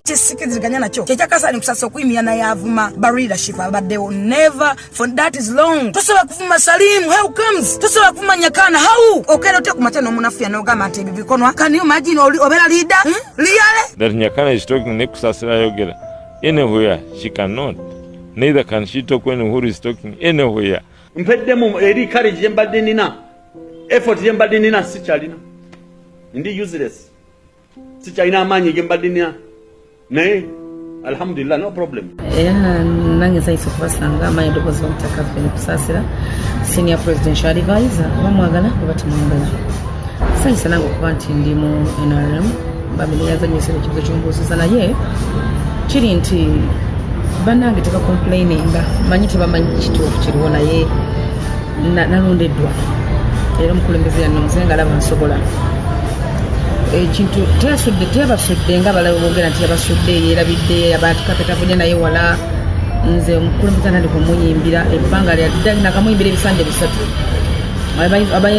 Chisikiziganya nacho. Kyakasa ni kusasa kuimya na yavuma leadership abaddewo. Never for that is long. Tosoba kuvuma Salim, how comes? Tosoba kuvuma Nyakana, how? Okero te kumate no munafia no gama ante bibikonwa. Can you imagine obera leader? Liale? That Nyakana is talking ne Kusasila yogera. Anywhere she cannot. Neither can she talk when Uhuru is talking anywhere. Mpeddemu eri courage yembadde nina. Effort yembadde nina sikyalina. Ndi useless. Sikyalina amaanyi yembadde nina. Naye alhamdulillah no problem. Nange nsanyusa okubasanga amanyi eddoboozi w'omutaka Fene Kusasila senior presidential advisor bamwagala oba temwagala. Nsanyusa nange okuba nti ndi mu NRM bamenyazanyisa ekibuzo ky'ombuusiza naye kiri nti bannange tebacomplaininga manyi tebamanyi kituufu kiriwo naye nalondeddwa era omukulembeze yannomuze nga alaba nsobola ekintu tebasudde nga balaba boogera nti yabasudde yeerabidde abantu kapetavunya naye wala nze omukulembeze ntandika omunyimbira ebbanga lyadda nakamuyimbira ebisanja bisatu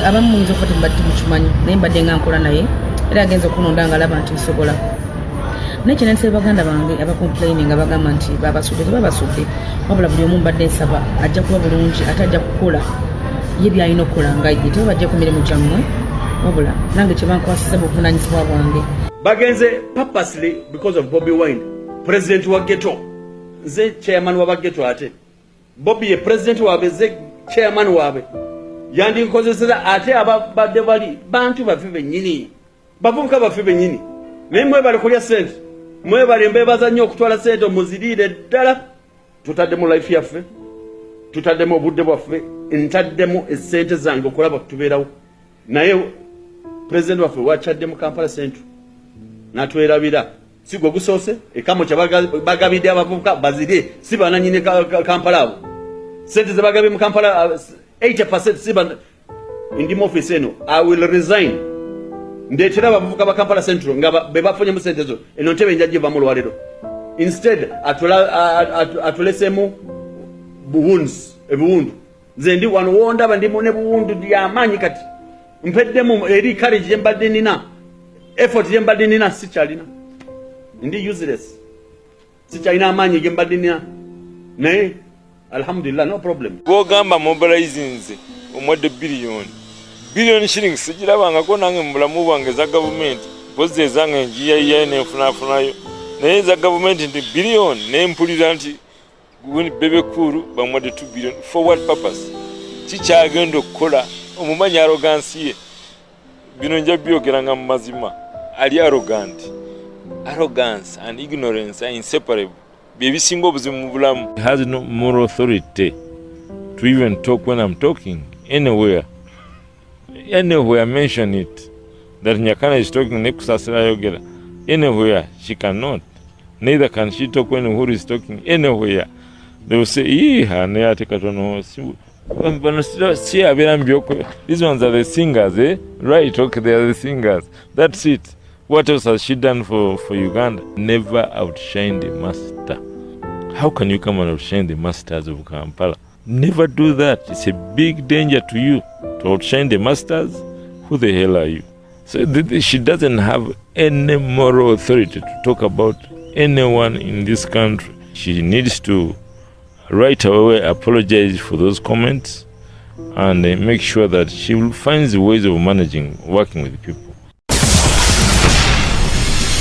abamu muyinza okuba tembadde mukimanyi naye mbadde nga nkola naye era agenza okunonda nga alaba nti nsobola naye kyenandise baganda bange abacomplaininga bagamba nti babasudde tebabasudde wabula buli omu mbadde nsaba ajja kuba bulungi ate ajja kukola ye byalina okukola nga ye tebabajja ku mirimu gyammwe wabula nange kyebankwasiza buvunanyizibwa bwange bagenze purposely because of Bobi Wine president wa ghetto nze chairman wa ghetto ate Bobi ye president waabwe ze chairman waabwe yandinkozeseza ate ababadde bali bantu baffe bennyini bavubuka baffe bennyini naye mwebale kulya sente mwebale mbeebaza nnyo okutwala sente muziriire ddala tutaddemu life yaffe tutaddemu obudde bwaffe ntaddemu essente zange okulaba kutubeerawo naye president waffe wakyadde mu Kampala Central natwerabira si gwe gusoose ekamo kyabagabidde abavubuka bazirye si bananyine Kampala abo sente ze bagabye mu Kampala 80% si ndi mu office eno I will resign ndetera abavubuka ba Kampala Central nga bebafunye mu sente zo eno ntebe njajje va mu lwalero instead atulesemu ebuwundu nze ndi wano wonda bandi mu ne buwundu by'amaanyi kati mpeddemu eri courage yembadde nina effort yembadde nina sikyalina ndi useless sikyalina amaanyi yembadde nina naye alhamdulillah no problem. Bwogamba mobilizing omwadde billion shillings sigirabangako nange mu bulamu bwange za gavumenti mpozi ezange njiyayiyayo nenfunafunayo naye za gavumenti nti billion nempulira nti bebe kuru bamwadde 2 billion for what purpose kikyagenda okukola omumanyi arrogance ye bino nja byogeranga mu mazima ali arrogance and ignorance are inseparable byebisinga obuzibu mu bulamu. He has no moral authority to even talk when I'm talking anywhere mention it that Nyakana is talking ne Kusasila yogera anywhere she cannot, neither can she talk when Uhuru is talking anywhere. They will say these ones are the singers, eh? Right, okay, they are the singers. That's it. What else has she done for Uganda? Never outshine the master. How can you come and outshine the masters of Kampala? Never do that. It's a big danger to you to outshine the masters. Who the hell are you? So she doesn't have any moral authority to talk about anyone in this country. She needs to right away apologize for those comments and make sure that she will find the ways of working with people.